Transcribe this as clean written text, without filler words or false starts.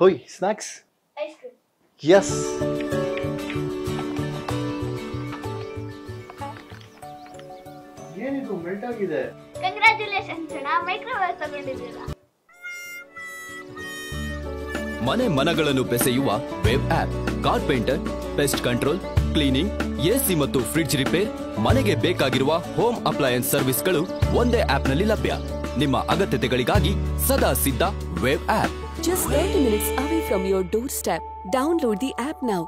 ಹೋಯ್ snacks. Ice cream. Yes. ಏನಿದು melt ಆಗಿದೆ? ಕಂಗ್ರಾಚುಲೇಷನ್ಸ್ ಅಣ್ಣ, ಮೈಕ್ರೋವೇವ್ ತಗೊಂಡಿದ್ದೀರಾ. ಮನೆ ಮನಗಳನ್ನು ಬೆಸೆಯುವ Wave app. Carpenter, pest control, cleaning, AC ಮತ್ತು ಫ್ರಿಡ್ಜ್ ರಿಪೇರ್, ಮನೆಗೆ ಬೇಕಾಗಿರುವ ಹೋಮ್ ಅಪ್ಲಯನ್ಸ್ ಸರ್ವಿಸ್ಗಳು ಒಂದೇ ಆಪ್ನಲ್ಲಿ ಲಭ್ಯ. ನಿಮ್ಮ ಅಗತ್ಯತೆಗಳಿಗಾಗಿ ಸದಾ ಸಿದ್ಧ wave app. Just 30 minutes away from your doorstep. Download the app now.